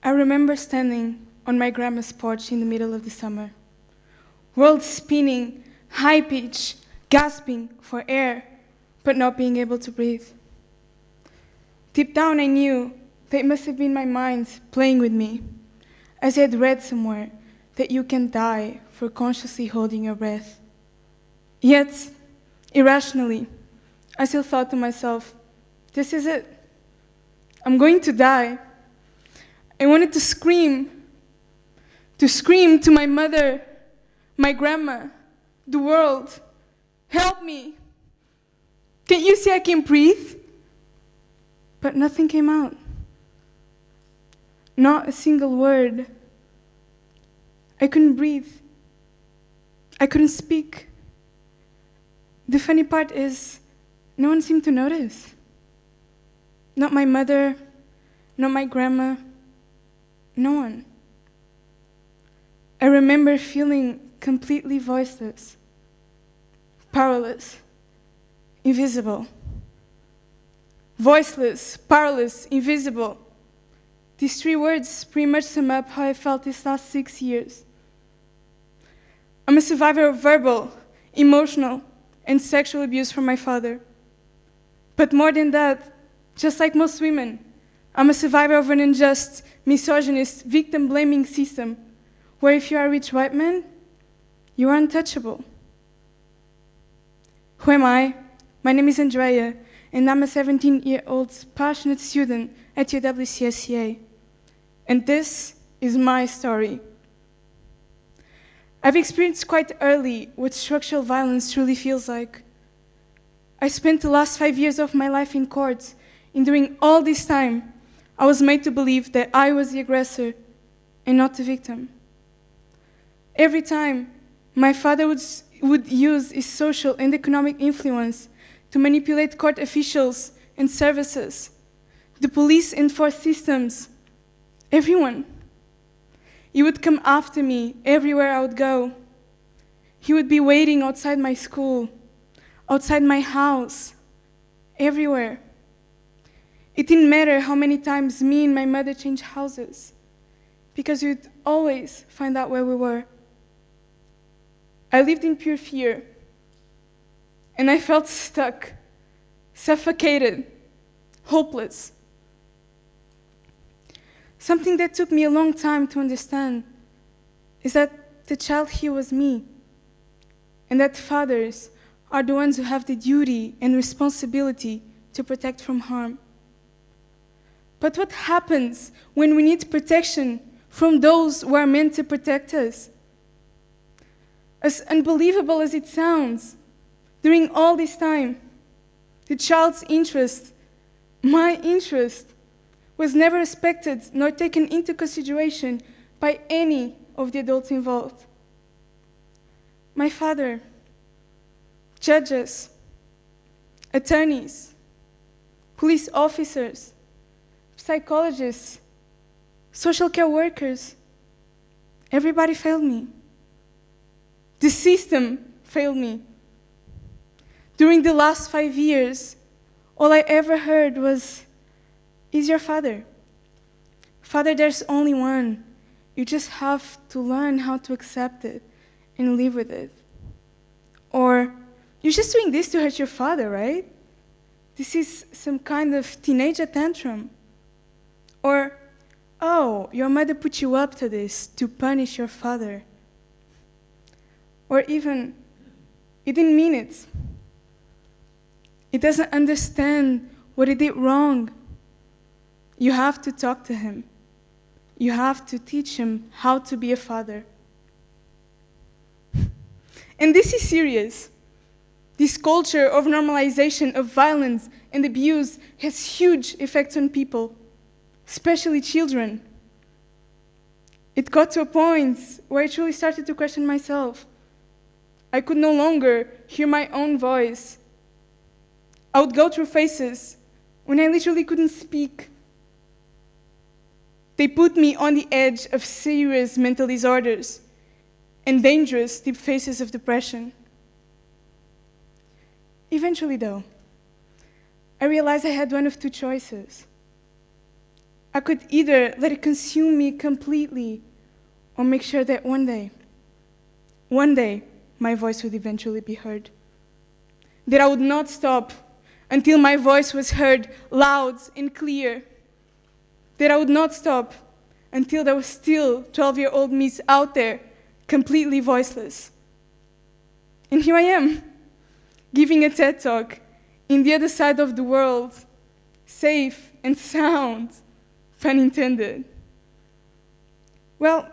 I remember standing on my grandma's porch in the middle of the summer, world spinning, high pitch, gasping for air, but not being able to breathe. Deep down I knew that it must have been my mind playing with me, as I had read somewhere that you can die for consciously holding your breath. Yet, irrationally, I still thought to myself, this is it. I'm going to die. I wanted to scream to my mother, my grandma, the world, help me. Can't you see I can breathe? But nothing came out. Not a single word. I couldn't breathe. I couldn't speak. The funny part is, no one seemed to notice. Not my mother, not my grandma, no one. I remember feeling completely voiceless, powerless, invisible. Voiceless, powerless, invisible. These three words pretty much sum up how I felt these last 6 years. I'm a survivor of verbal, emotional, and sexual abuse from my father. But more than that, just like most women, I'm a survivor of an unjust, misogynist, victim-blaming system where if you are a rich white man, you are untouchable. Who am I? My name is Andreia, and I'm a 17-year-old passionate student at UWCSEA. And this is my story. I've experienced quite early what structural violence truly feels like. I spent the last 5 years of my life in court, and during all this time, I was made to believe that I was the aggressor and not the victim. Every time, my father would use his social and economic influence to manipulate court officials and services, the police and force systems, everyone. He would come after me everywhere I would go. He would be waiting outside my school, outside my house, everywhere. It didn't matter how many times me and my mother changed houses, because we would always find out where we were. I lived in pure fear, and I felt stuck, suffocated, hopeless. Something that took me a long time to understand is that the child here was me, and that fathers are the ones who have the duty and responsibility to protect from harm. But what happens when we need protection from those who are meant to protect us? As unbelievable as it sounds, during all this time, the child's interest, my interest, was never respected nor taken into consideration by any of the adults involved. My father, judges, attorneys, police officers, psychologists, social care workers, everybody failed me. The system failed me. During the last 5 years, all I ever heard was, "Is your father? Father, there's only one. You just have to learn how to accept it and live with it." Or, "You're just doing this to hurt your father, right? This is some kind of teenager tantrum." Or, "Oh, your mother put you up to this to punish your father." Or even, "He didn't mean it. He doesn't understand what he did wrong. You have to talk to him. You have to teach him how to be a father." And this is serious. This culture of normalization of violence and abuse has huge effects on people, especially children. It got to a point where I truly started to question myself. I could no longer hear my own voice. I would go through phases when I literally couldn't speak. They put me on the edge of serious mental disorders and dangerous deep phases of depression. Eventually, though, I realized I had one of two choices. I could either let it consume me completely or make sure that one day, my voice would eventually be heard. That I would not stop until my voice was heard loud and clear. That I would not stop until there was still 12-year-old me out there, completely voiceless. And here I am, giving a TED Talk in the other side of the world, safe and sound, pun intended. Well,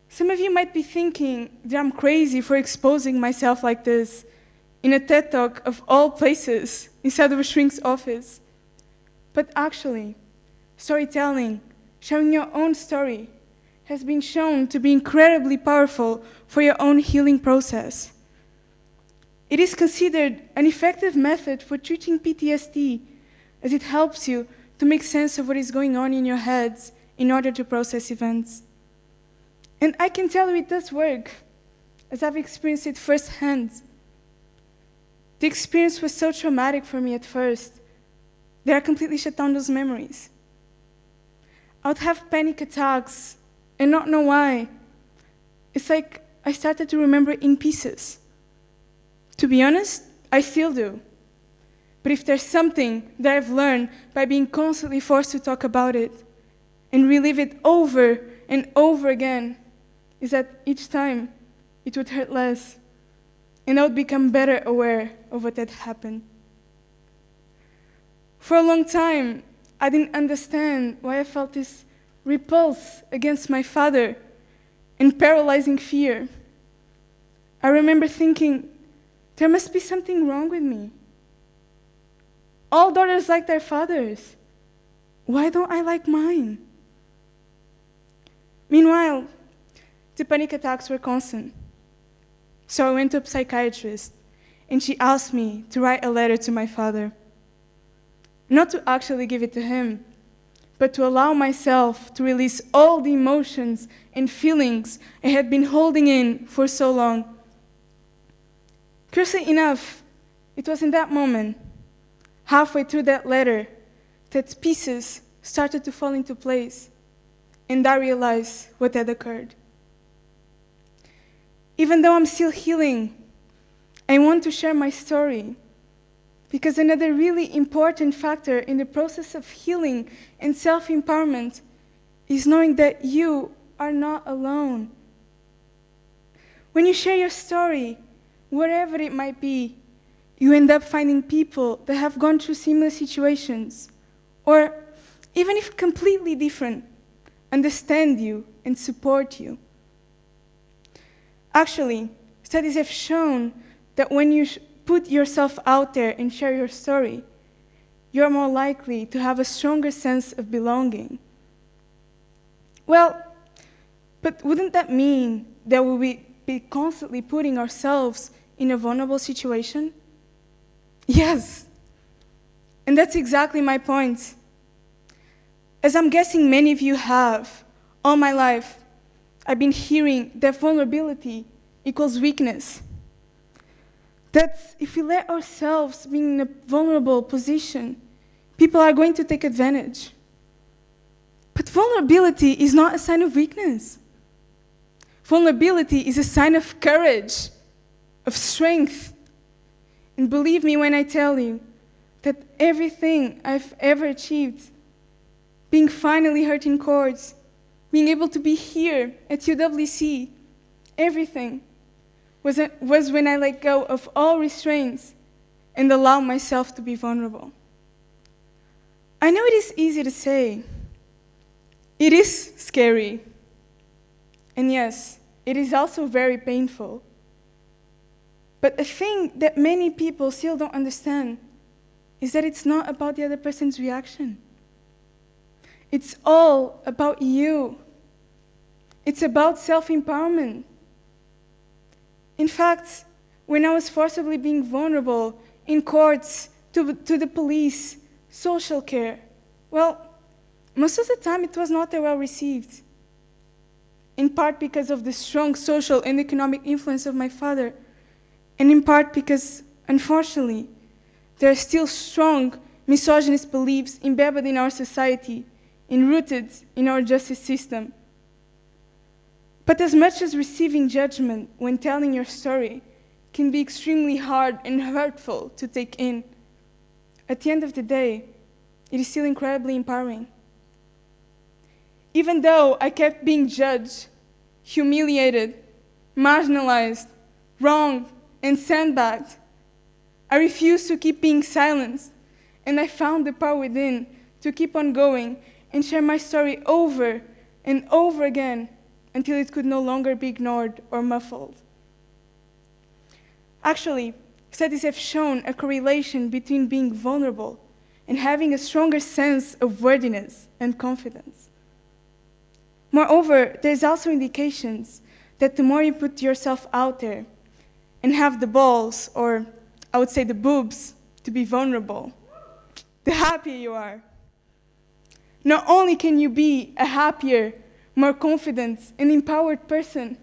some of you might be thinking that I'm crazy for exposing myself like this in a TED Talk of all places, inside of a shrink's office. But actually, storytelling, sharing your own story, has been shown to be incredibly powerful for your own healing process. It is considered an effective method for treating PTSD, as it helps you to make sense of what is going on in your heads in order to process events. And I can tell you it does work, as I've experienced it firsthand. The experience was so traumatic for me at first that I completely shut down those memories. I would have panic attacks and not know why. It's like I started to remember in pieces. To be honest, I still do. But if there's something that I've learned by being constantly forced to talk about it and relive it over and over again, is that each time it would hurt less, and I would become better aware of what had happened. For a long time, I didn't understand why I felt this repulse against my father and paralyzing fear. I remember thinking, there must be something wrong with me. All daughters like their fathers. Why don't I like mine? Meanwhile, the panic attacks were constant. So I went to a psychiatrist, and she asked me to write a letter to my father. Not to actually give it to him, but to allow myself to release all the emotions and feelings I had been holding in for so long. Curiously enough, it was in that moment, halfway through that letter, that pieces started to fall into place, and I realized what had occurred. Even though I'm still healing, I want to share my story, because another really important factor in the process of healing and self-empowerment is knowing that you are not alone. When you share your story, wherever it might be, you end up finding people that have gone through similar situations, or even if completely different, understand you and support you. Actually, studies have shown that when you put yourself out there and share your story, you're more likely to have a stronger sense of belonging. Well, but wouldn't that mean that we will be constantly putting ourselves in a vulnerable situation? Yes. And that's exactly my point. As I'm guessing many of you have, all my life, I've been hearing that vulnerability equals weakness. That if we let ourselves be in a vulnerable position, people are going to take advantage. But vulnerability is not a sign of weakness. Vulnerability is a sign of courage, of strength. And believe me when I tell you that everything I've ever achieved, being finally heard in courts, being able to be here at UWC, everything was when I let go of all restraints and allowed myself to be vulnerable. I know it is easy to say. It is scary. And yes, it is also very painful. But a thing that many people still don't understand is that it's not about the other person's reaction. It's all about you. It's about self-empowerment. In fact, when I was forcibly being vulnerable in courts, to the police, social care, well, most of the time it was not that well received. In part because of the strong social and economic influence of my father, and in part because, unfortunately, there are still strong misogynist beliefs embedded in our society, and rooted in our justice system. But as much as receiving judgment when telling your story can be extremely hard and hurtful to take in, at the end of the day, it is still incredibly empowering. Even though I kept being judged, humiliated, marginalized, wronged, and sandbagged, I refused to keep being silenced, and I found the power within to keep on going and share my story over and over again until it could no longer be ignored or muffled. Actually, studies have shown a correlation between being vulnerable and having a stronger sense of worthiness and confidence. Moreover, there's also indications that the more you put yourself out there and have the balls, or I would say the boobs, to be vulnerable, the happier you are. Not only can you be a happier, more confident and empowered person,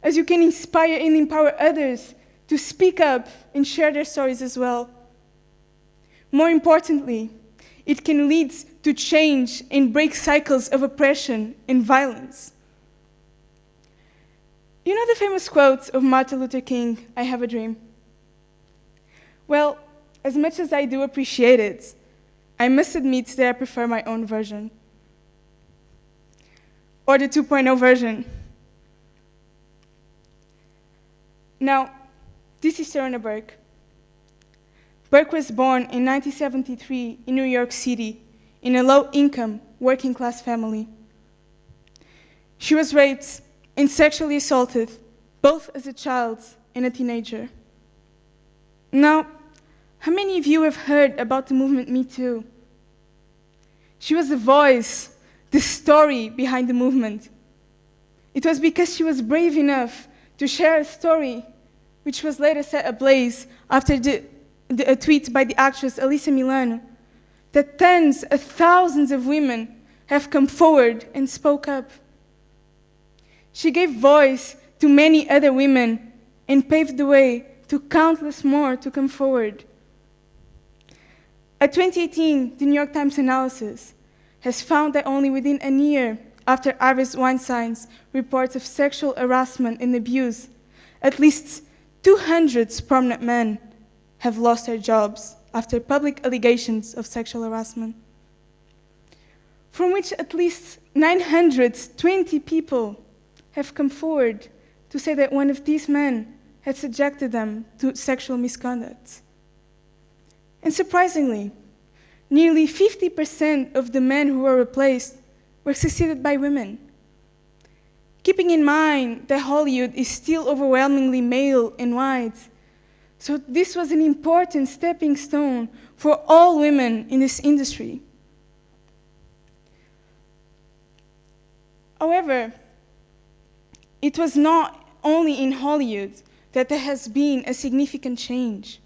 as you can inspire and empower others to speak up and share their stories as well. More importantly, it can lead to change and break cycles of oppression and violence. You know the famous quote of Martin Luther King, "I have a dream"? Well, as much as I do appreciate it, I must admit that I prefer my own version. Or the 2.0 version. Now, this is Tarana Burke. Burke was born in 1973 in New York City in a low-income, working-class family. She was raped and sexually assaulted, both as a child and a teenager. Now, how many of you have heard about the movement Me Too? She was the voice, the story behind the movement. It was because she was brave enough to share a story, which was later set ablaze after a tweet by the actress Alyssa Milano, that tens of thousands of women have come forward and spoke up. She gave voice to many other women and paved the way to countless more to come forward. A 2018 The New York Times analysis has found that only within a year after Harvey Weinstein's reports of sexual harassment and abuse, at least 200 prominent men have lost their jobs after public allegations of sexual harassment, from which at least 920 people have come forward to say that one of these men had subjected them to sexual misconduct. And surprisingly, nearly 50% of the men who were replaced were succeeded by women. Keeping in mind that Hollywood is still overwhelmingly male and white, so this was an important stepping stone for all women in this industry. However, it was not only in Hollywood that there has been a significant change.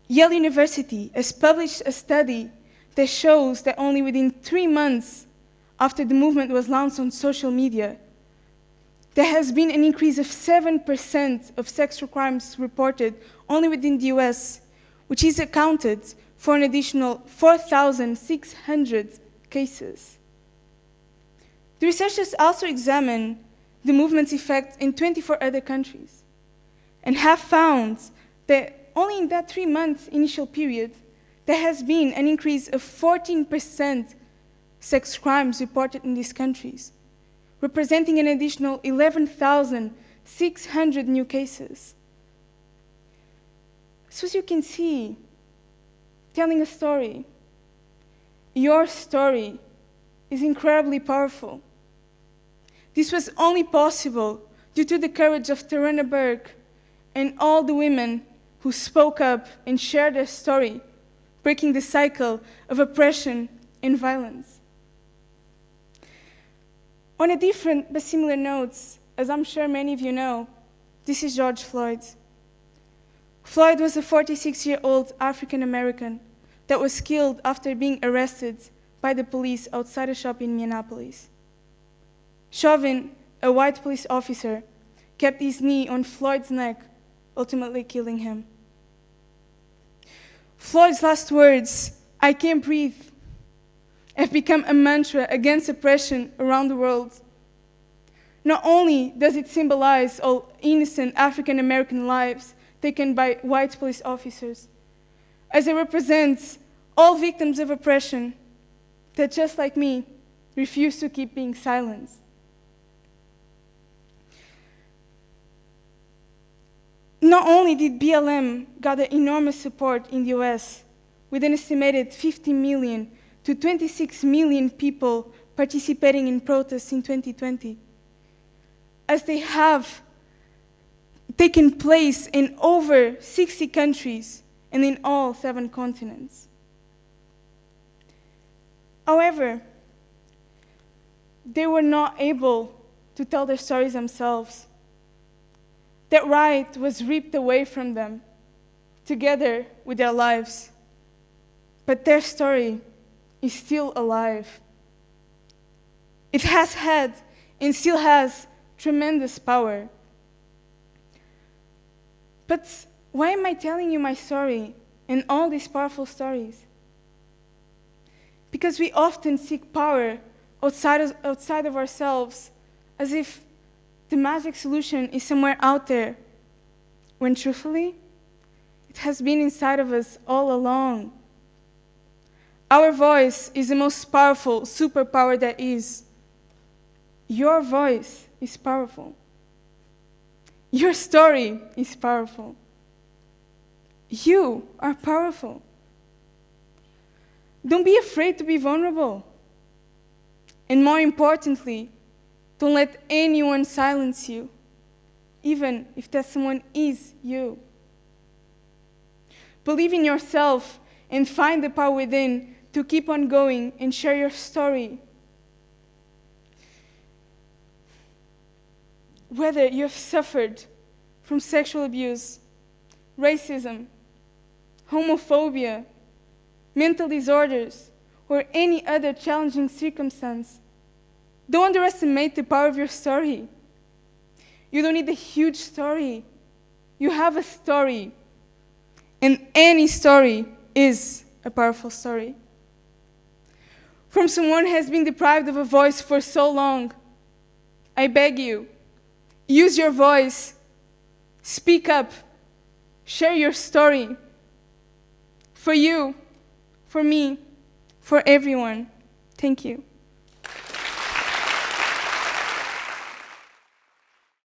Yale University has published a study that shows that only within 3 months after the movement was launched on social media, there has been an increase of 7% of sexual crimes reported only within the US, which is accounted for an additional 4,600 cases. The researchers also examined the movement's effect in 24 other countries and have found that only in that 3-month initial period, there has been an increase of 14% sex crimes reported in these countries, representing an additional 11,600 new cases. So as you can see, telling a story, your story is incredibly powerful. This was only possible due to the courage of Tarana Burke and all the women who spoke up and shared their story, breaking the cycle of oppression and violence. On a different but similar note, as I'm sure many of you know, this is George Floyd. Floyd was a 46-year-old African American that was killed after being arrested by the police outside a shop in Minneapolis. Chauvin, a white police officer, kept his knee on Floyd's neck, ultimately killing him. Floyd's last words, "I can't breathe. have become a mantra against oppression around the world. Not only does it symbolize all innocent African American lives taken by white police officers, as it represents all victims of oppression that, just like me, refuse to keep being silenced. Not only did BLM gather enormous support in the US, with an estimated 50 million to 26 million people participating in protests in 2020, as they have taken place in over 60 countries and in all 7 continents. However, they were not able to tell their stories themselves. That right was ripped away from them, together with their lives. But their story is still alive. It has had and still has tremendous power. But why am I telling you my story and all these powerful stories? Because we often seek power outside of ourselves, as if the magic solution is somewhere out there, when truthfully, it has been inside of us all along. Our voice is the most powerful superpower there is. Your voice is powerful. Your story is powerful. You are powerful. Don't be afraid to be vulnerable. And more importantly, don't let anyone silence you, even if that someone is you. Believe in yourself and find the power within to keep on going and share your story. Whether you have suffered from sexual abuse, racism, homophobia, mental disorders, or any other challenging circumstance, don't underestimate the power of your story. You don't need a huge story. You have a story. And any story is a powerful story. From someone who has been deprived of a voice for so long, I beg you, use your voice, speak up, share your story. For you, for me, for everyone. Thank you.